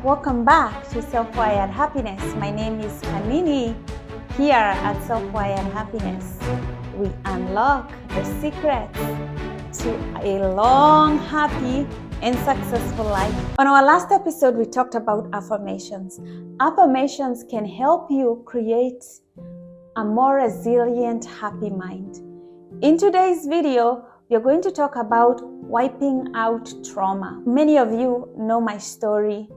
Welcome back to Self-Wired Happiness. My name is Kanini. Here at Self-Wired Happiness, we unlock the secrets to a long, happy, and successful life. On our last episode, we talked about affirmations. Affirmations can help you create a more resilient, happy mind. In today's video, we are going to talk about wiping out trauma. Many of you know my story.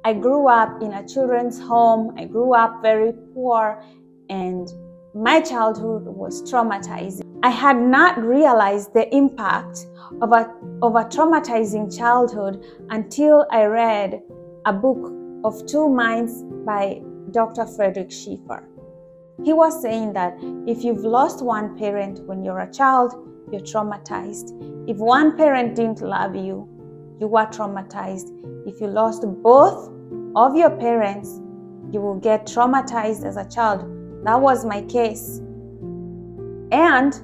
I grew up in a children's home. I grew up very poor, and my childhood was traumatizing. I had not realized the impact of a traumatizing childhood until I read a book of Two Minds by Dr. Frederick Schiffer. He was saying that if you've lost one parent when you're a child, you're traumatized. If one parent didn't love you, you were traumatized. If you lost both of your parents, you will get traumatized as a child. That was my case. And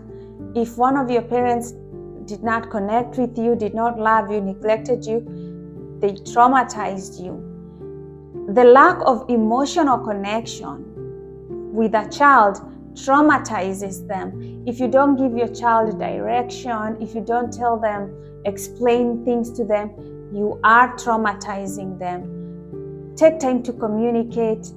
if one of your parents did not connect with you, did not love you, neglected you, they traumatized you. The lack of emotional connection with a child traumatizes them. If you don't give your child direction, if you don't tell them, explain things to them, you are traumatizing them. Take time to communicate,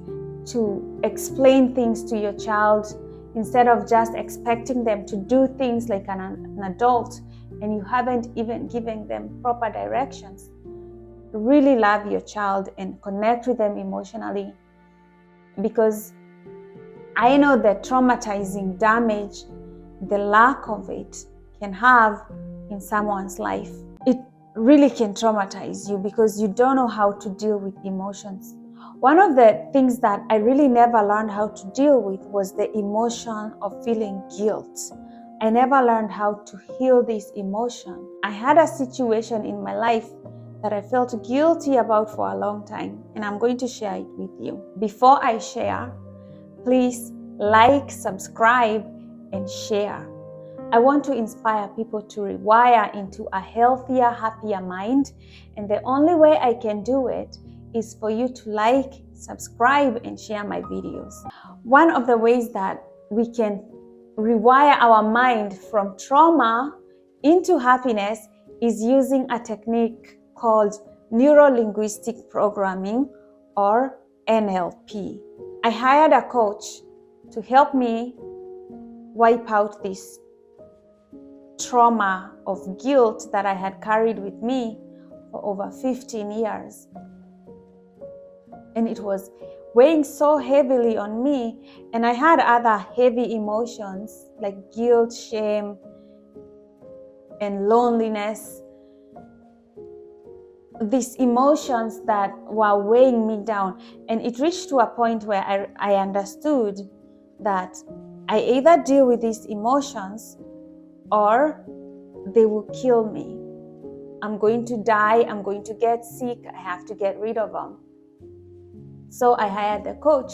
to explain things to your child instead of just expecting them to do things like an adult and you haven't even given them proper directions. Really love your child and connect with them emotionally, because I know that traumatizing damage, the lack of it, can have in someone's life. It really can traumatize you because you don't know how to deal with emotions. One of the things that I really never learned how to deal with was the emotion of feeling guilt. I never learned how to heal this emotion. I had a situation in my life that I felt guilty about for a long time, and I'm going to share it with you. Before I share, please like, subscribe, and share. I want to inspire people to rewire into a healthier, happier mind. And the only way I can do it is for you to like, subscribe, and share my videos. One of the ways that we can rewire our mind from trauma into happiness is using a technique called Neuro Linguistic Programming, or NLP. I hired a coach to help me wipe out this trauma of guilt that I had carried with me for over 15 years. And it was weighing so heavily on me, and I had other heavy emotions like guilt, shame, and loneliness. These emotions that were weighing me down, and it reached to a point where I understood that I either deal with these emotions or they will kill me. I'm going to die, I'm going to get sick, I have to get rid of them. So I hired a coach,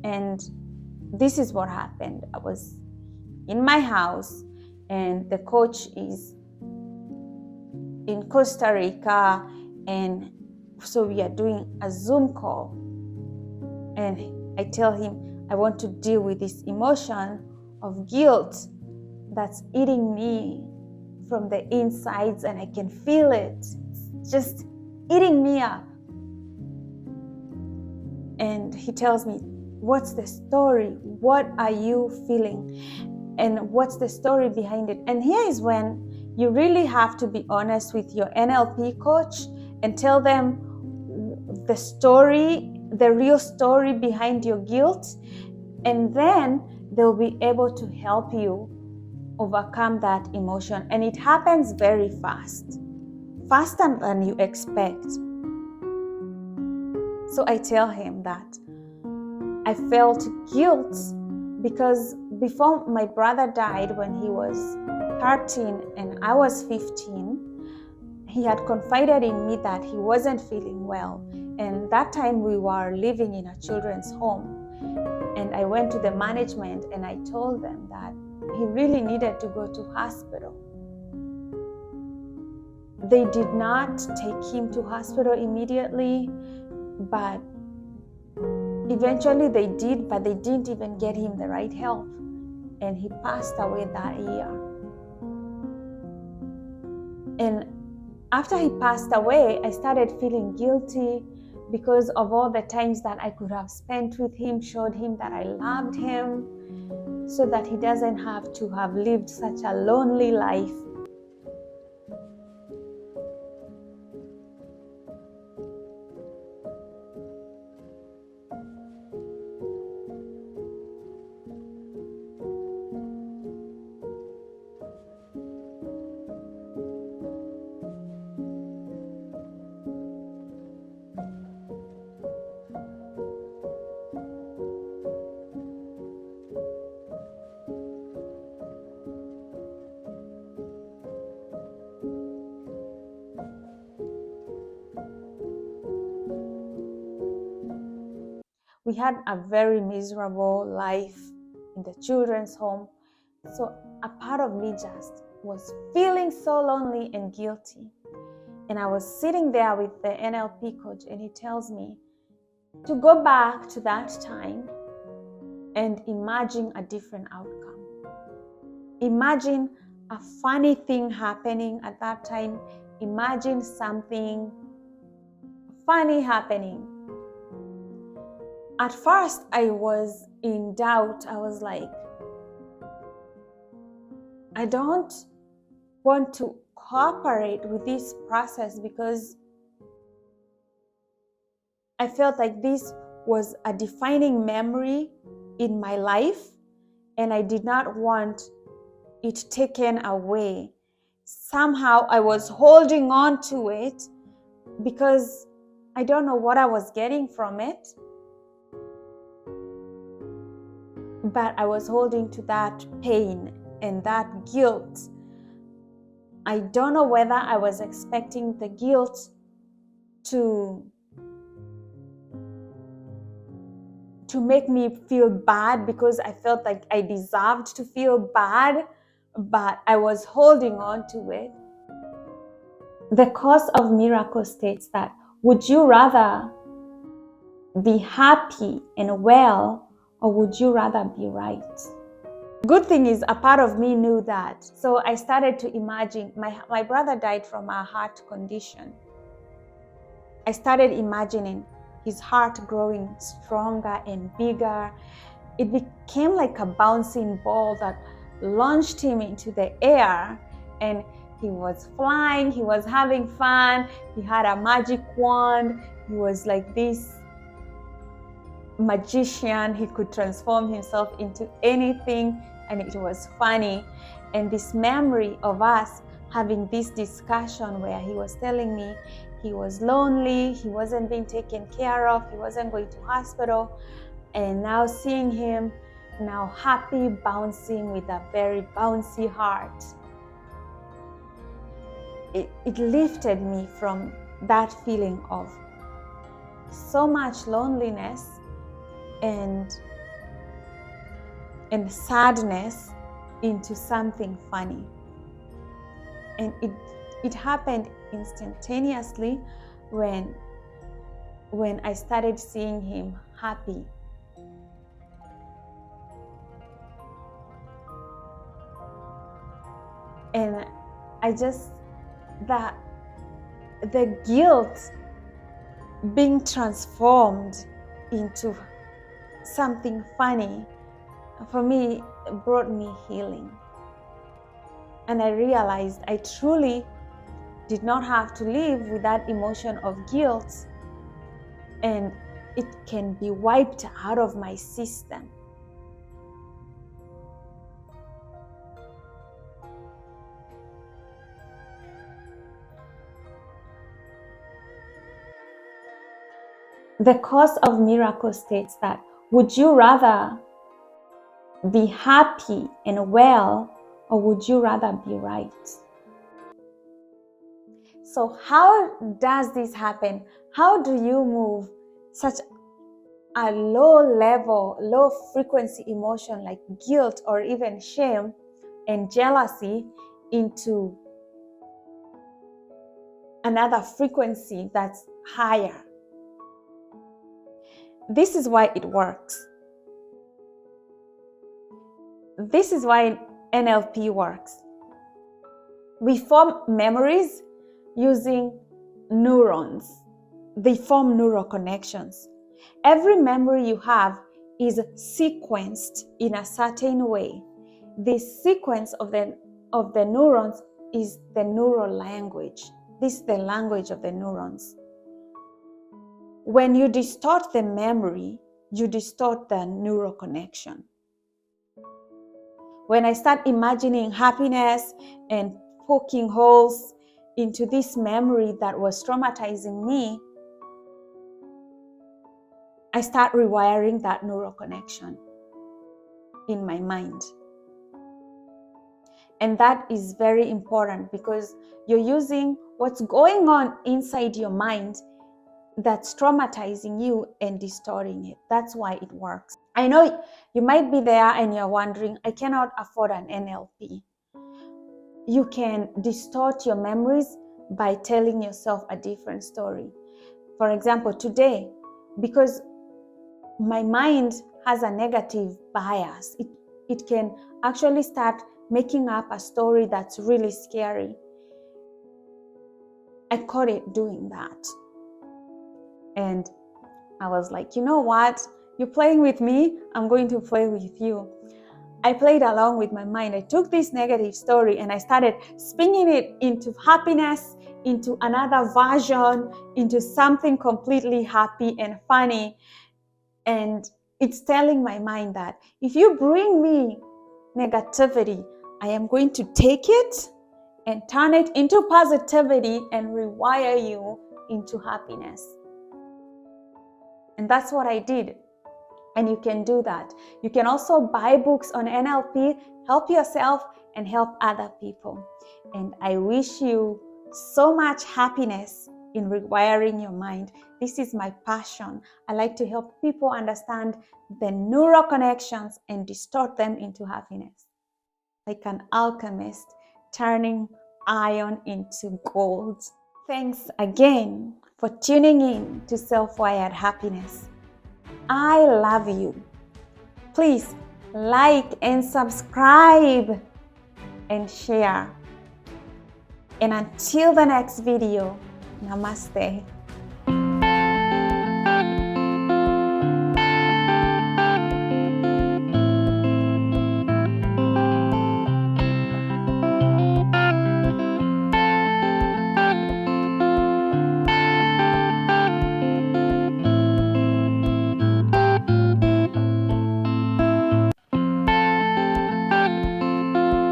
and this is what happened. I was in my house, and the coach is in Costa Rica, and so we are doing a Zoom call, and I tell him I want to deal with this emotion of guilt that's eating me from the insides, and I can feel it. It's just eating me up. And he tells me, what's the story? What are you feeling? And what's the story behind it? And here is when you really have to be honest with your NLP coach and tell them the story, the real story behind your guilt. And then they'll be able to help you overcome that emotion. And it happens very fast, faster than you expect. So I tell him that I felt guilt because before my brother died when he was 13 and I was 15, he had confided in me that he wasn't feeling well. And that time we were living in a children's home. And I went to the management and I told them that he really needed to go to hospital. They did not take him to hospital immediately. But eventually they did, but they didn't even get him the right help. And he passed away that year. And after he passed away, I started feeling guilty because of all the times that I could have spent with him, showed him that I loved him, so that he doesn't have to have lived such a lonely life. We had a very miserable life in the children's home. So a part of me just was feeling so lonely and guilty. And I was sitting there with the NLP coach, and he tells me to go back to that time and imagine a different outcome. Imagine a funny thing happening at that time. Imagine something funny happening. At first, I was in doubt. I was like, I don't want to cooperate with this process because I felt like this was a defining memory in my life, and I did not want it taken away. Somehow I was holding on to it because I don't know what I was getting from it. But I was holding to that pain and that guilt. I don't know whether I was expecting the guilt to make me feel bad because I felt like I deserved to feel bad, but I was holding on to it. The Course of Miracles states that, would you rather be happy and well, or would you rather be right? Good thing is, a part of me knew that. So I started to imagine, my brother died from a heart condition. I started imagining his heart growing stronger and bigger. It became like a bouncing ball that launched him into the air, and he was flying, he was having fun, he had a magic wand, he was like this magician. He could transform himself into anything, and it was funny. And this memory of us having this discussion where he was telling me he was lonely, he wasn't being taken care of, he wasn't going to hospital, and now seeing him now happy, bouncing with a very bouncy heart, it lifted me from that feeling of so much loneliness and sadness into something funny. And it happened instantaneously when I started seeing him happy. And I just, the guilt being transformed into something funny, for me, brought me healing. And I realized I truly did not have to live with that emotion of guilt, and it can be wiped out of my system. The Course of Miracles states that, would you rather be happy and well, or would you rather be right? So how does this happen? How do you move such a low level, low frequency emotion like guilt or even shame and jealousy into another frequency that's higher? This is why it works. This is why NLP works. We form memories using neurons. They form neural connections. Every memory you have is sequenced in a certain way. This sequence of the neurons is the neural language. This is the language of the neurons. When you distort the memory, you distort the neural connection. When I start imagining happiness and poking holes into this memory that was traumatizing me, I start rewiring that neural connection in my mind. And that is very important because you're using what's going on inside your mind that's traumatizing you and distorting it. That's why it works. I know you might be there and you're wondering, I cannot afford an NLP. You can distort your memories by telling yourself a different story. For example, today, because my mind has a negative bias, it can actually start making up a story that's really scary. I caught it doing that. And I was like, you know what? You're playing with me, I'm going to play with you. I played along with my mind. I took this negative story and I started spinning it into happiness, into another version, into something completely happy and funny. And it's telling my mind that if you bring me negativity, I am going to take it and turn it into positivity and rewire you into happiness. And that's what I did. And you can do that. You can also buy books on NLP, help yourself and help other people. And I wish you so much happiness in rewiring your mind. This is my passion. I like to help people understand the neural connections and distort them into happiness. Like an alchemist turning iron into gold. Thanks again for tuning in to Self-Wired Happiness. I love you. Please like and subscribe and share. And until the next video, namaste.